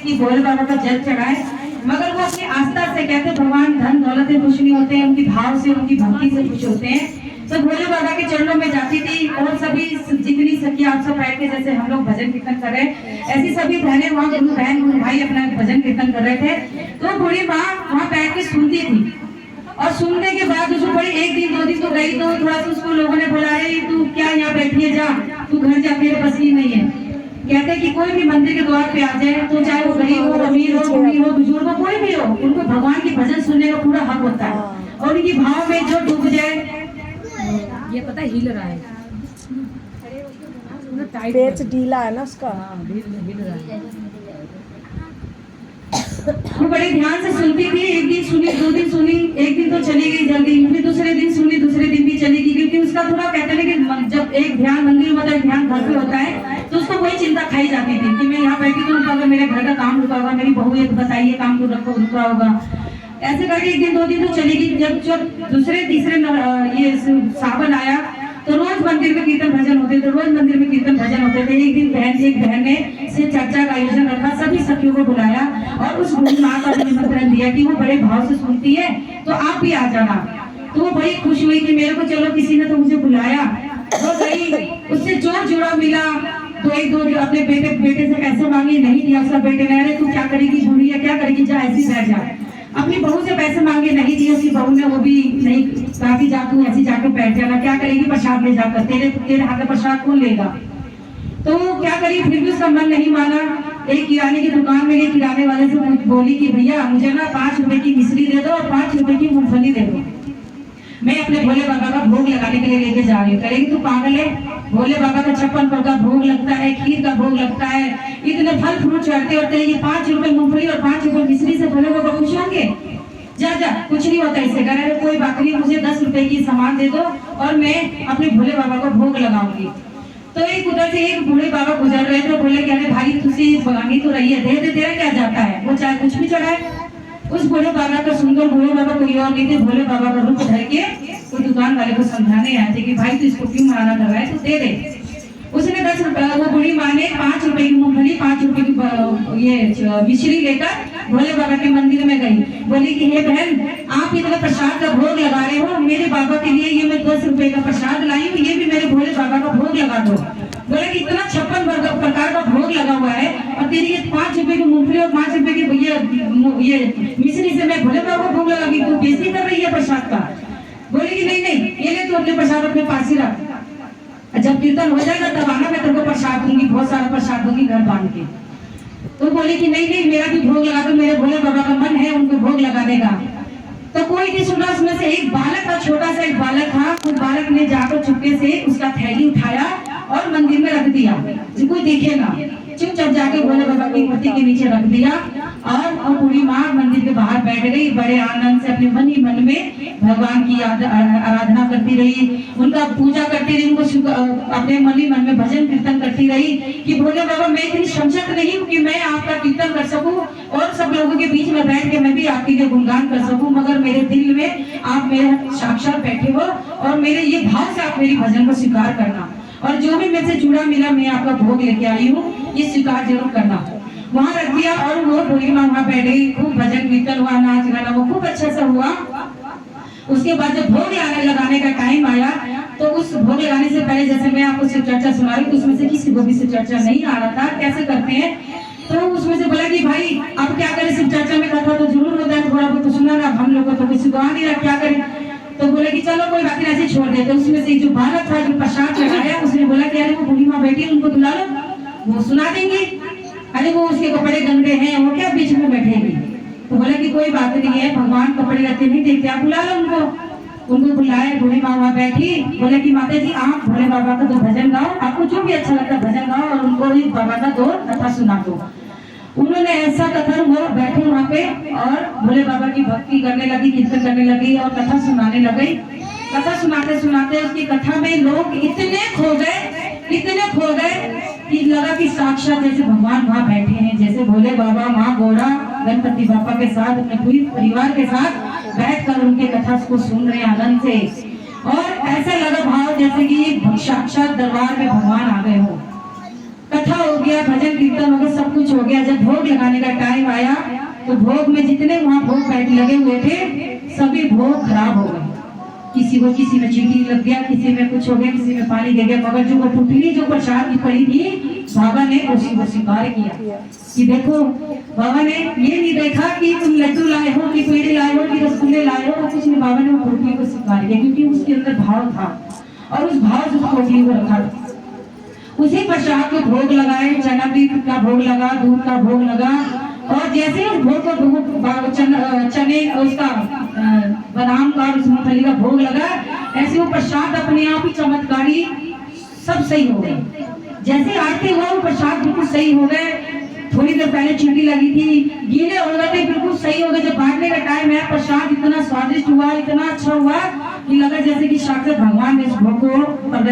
कि भोले बाबा का जल चढ़ाए, मगर वो अपनी आस्था से कहते भगवान धन दौलत से खुश नहीं होते हैं, उनकी भाव से उनकी भक्ति से खुश होते हैं। तो भोले बाबा के चरणों में जाती थी और सभी जितनी सखी आप सब बैठ के जैसे हम लोग भजन कीर्तन कर रहे हैं, ऐसी सभी बहनें वहाँ गुरु बहन गुरु भाई अपना भजन कीर्तन कर रहे थे। तो बूढ़ी माँ वहाँ बैठ के सुनती थी और सुनने के बाद उसको बड़ी एक दिन दो दिन तो गई, तो थोड़ा सा उसको लोगों ने बोला है तू क्या यहाँ बैठी है, जा तू घर जा, मेरे बस की नहीं है। कहते हैं कि कोई भी मंदिर के द्वार पे आ जाए, तो चाहे वो गरीब हो, अमीर हो, बूढ़ी हो, बुजुर्ग हो, कोई भी हो, उनको भगवान की भजन सुनने का पूरा हक होता है। और उनकी भाव में जो डूब जाए, ये पता हिल रहा है, पेट ढीला है ना उसका। हिल रहा है। वो बड़े ध्यान से सुनती थी, एक दिन सुनी, दो दिन सुनी, एक दिन तो चली गई जल्दी, फिर दूसरे दिन सुनी, दूसरे दिन भी चली गई, क्योंकि उसका थोड़ा कहते हैं कि जब एक ध्यान मंदिर में मतलब ध्यान घर पे होता है तो उसको वही चिंता खाई जाती थी कि मैं यहाँ बैठी तो अगर मेरे घर का काम रुका होगा, मेरी बहू ये बताइए काम तो रखो रुका होगा। ऐसे करके एक दिन दो दिन तो चली गई। जब दूसरे तीसरे ये सावन आया तो रोज मंदिर में कीर्तन भजन होते थे, रोज मंदिर में कीर्तन भजन होते थे। एक दिन एक बहन ने से चर्चा का आयोजन रखा, सभी सखियों को बुलाया और उस बूढ़ी माँ का निमंत्रण दिया कि वो बड़े भाव से सुनती है तो आप भी आ जाना। तो वो बड़ी खुश हुई कि मेरे को चलो किसी ने तो मुझे बुलाया, वो गई, उससे जो जुड़ा मिला। तो एक दो अपने बेटे से पैसे मांगे, नहीं दिया उसका बेटे ने, अरे तू क्या करेगी बूढ़ी है, क्या करेगी, जा ऐसी बैठ जा। अपनी बहू से पैसे मांगे, नहीं दिए, उसकी बहू ने वो भी नहीं कहा कि जा तू ऐसी जाके बैठ जाना, क्या करेगी प्रसाद ले जाकर, तेरे हाथ में प्रसाद कौन लेगा। तो क्या करी, फिर भी उसका मन नहीं माना। एक किराने की दुकान में गई, किराने वाले से बोली कि भैया मुझे ना 5 रुपए की मिश्री दे दो और 5 रुपए की मूंगफली दे दो, मैं अपने भोले बाबा का भोग लगाने के लिए लेके जा रही हूँ। कहेगी तू पागल है, भोले बाबा का 56 फल का भोग लगता है, खीर का भोग लगता है, इतने फल फ्रूट चढ़ते होते हैं, ये 5 रुपए मूंगफली और 5 रुपए मिश्री से भोले बाबा खुश होंगे। जा जा कुछ नहीं होता इससे। कह रहे कोई बात नहीं, मुझे 10 रुपए की सामान दे दो और मैं अपने भोले बाबा को भोग लगाऊंगी। तो एक उधर से एक भोले बाबा गुजर रहे थे, बोले कह रहे भाई तुझसे बगानी तो रही है, दे दे, तेरा क्या जाता है, वो चाहे कुछ भी चढ़ाए। उस भोले बाबा का सुंदर भोले बाबा कोई और नहीं थे, भोले बाबा का रूप धर के वो दुकान वाले को समझाने आए थे कि भाई तू इसको क्यों मना कर रहा है, तो दे दे। उसने 10 रुपए, वो बूढ़ी माँ ने 5 रुपए की मूंगफली, 5 रुपए की ये मिश्री लेकर भोले बाबा के मंदिर में गई। बोली कि हे बहन, आप इतना प्रसाद का भोग लगा रहे हो, मेरे बाबा के लिए ये मैं 10 रुपए का प्रसाद लाई हूँ, ये भी मेरे भोले बाबा का भोग लगा दो। बोले कि इतना 56 प्रकार का भोग लगा हुआ है और तेरी ये 5 रुपए की मूंगफली और 5 रुपए की ये मिश्री से मैं भोले बाबा को भोग लगाऊंगी, तू बेइज्जती कर रही है प्रसाद का। बोले कि नहीं नहीं, ये ले तू अपने प्रसाद अपने पास ही रख, जब कीर्तन हो जाएगा तब आना, मैं तेरे को प्रसाद दूंगी, बहुत सारा प्रसाद दूंगी घर बांध के। तो बोले कि नहीं नहीं, मेरा भी भोग लगा दो, मेरे भोले बाबा का मन है उनको भोग लगाने का। तो कोई नहीं सुना, उसमें से एक बालक था, छोटा सा एक बालक था। उस बालक ने जाकर चुपके से उसका थैली उठाया और मंदिर में रख दिया, जो कोई देखेगा। चुपचाप जाके भोले बाबा की मूर्ति के नीचे रख दिया और पूरी माँ मंदिर के बाहर बैठ गई, बड़े आनंद से अपने मन ही मन में भगवान की आराधना करती रही, उनका पूजा करती रही, उनको अपने मन ही मन में भजन कीर्तन करती रही कि भोले बाबा मैं इतनी समझत नहीं हूँ कि मैं आपका कीर्तन कर सकूं और सब लोगों के बीच में बैठ के मैं भी आपके लिए गुणगान कर सकूं, मगर मेरे दिल में आप मेरे साक्षात बैठे हो और मेरे ये भाव से आप मेरी भजन को स्वीकार करना, और जो भी मेरे से जुड़ा मिला मैं आपका भोग लेके आई हूँ, ये स्वीकार जरूर करना। वहाँ रख दिया और वो बूढ़ी माँ वहाँ बैठ गई, खूब भजन कीर्तन हुआ, नाच गाना वो खूब अच्छा सा हुआ। उसके बाद जब भोग लगाने का टाइम आया तो उस भोग लगाने से पहले जैसे मैं आपको शिव चर्चा सुना रही, उसमें से किसी को भी शिव चर्चा नहीं आ रहा था, कैसे करते हैं। तो उसमें से बोला कि भाई अब क्या करें, शिव चर्चा में कथा तो जरूर होता है, थोड़ा बहुत तो सुना ना, हम लोग को तो किसी को आ नहीं रहा, क्या करें। तो बोले कि चलो कोई बात नहीं, ऐसे छोड़ देते। उसमें से जो बालक था जो प्रसाद चढ़ाया, उसने बोला कि अरे वो बूढ़ी माँ बैठी, उनको बुला लो, वो सुना देंगे, अरे वो उसके कपड़े गंदे हैं, वो क्या बीच में बैठेगी। तो बोले कि कोई बात नहीं है, भगवान कपड़े रहते नहीं देखते, आप बुला लो उनको बुलाए। बूढ़ी माँ वहाँ बैठी, बोले कि माता जी आप भोले बाबा का 2 भजन गाओ, आपको जो भी अच्छा लगता है भजन गाओ और उनको ही बाबा का 2 कथा सुना दो। उन्होंने ऐसा कथा वो बैठे वहाँ पे और भोले बाबा की भक्ति करने लगी, कीर्तन करने लगी और कथा सुनाने लगी। कथा सुनाते सुनाते उसकी कथा में लोग इतने खो गए कि लगा कि साक्षात जैसे भगवान वहाँ बैठे हैं, जैसे भोले बाबा माँ गौरा गणपति बाबा के साथ अपने पूरी परिवार के साथ बैठकर उनके कथा को सुन रहे आनंद से, और ऐसा लगा भाव जैसे कि साक्षात दरबार में भगवान आ गए हो। कथा हो गया, भजन कीर्तन हो गया, सब कुछ हो गया। जब भोग लगाने का टाइम आया तो भोग में जितने वहाँ भोग बैठ लगे हुए थे सभी भोग खराब हो गए। किसी में चींटी लग गया, किसी में कुछ हो गया, किसी में पानी गिर गया, मगर जो पुतली जो प्रसाद की पड़ी थी बाबा ने उसी को स्वीकार किया कि देखो, बाबा ने ये नहीं देखा कि तुम लड्डू लाए हो कि पेड़े लाए हो कि रसगुल्ले लाए हो, कुछ नहीं। बाबा ने वो पुतली को स्वीकार किया क्योंकि उसके अंदर भाव था और उस भाव से उस पुतली को रखा था। उसी प्रसाद को भोग लगाए, चना का भोग लगा, दूध का भोग लगा, और जैसे उस भोग को चने उसका बादाम का और उस मूंगफली का भोग लगा, ऐसे वो प्रसाद अपने आप ही चमत्कारी सब सही हो गए। जैसे आरती हुआ वो प्रसाद बिल्कुल सही हो गए। थोड़ी देर पहले चींटी लगी थी, गीले हो गए थे, बिल्कुल सही हो गए। जब बांटने का टाइम है, प्रसाद इतना स्वादिष्ट हुआ, इतना अच्छा हुआ कि लगा जैसे कि साक्षात भगवान ने इस भोग को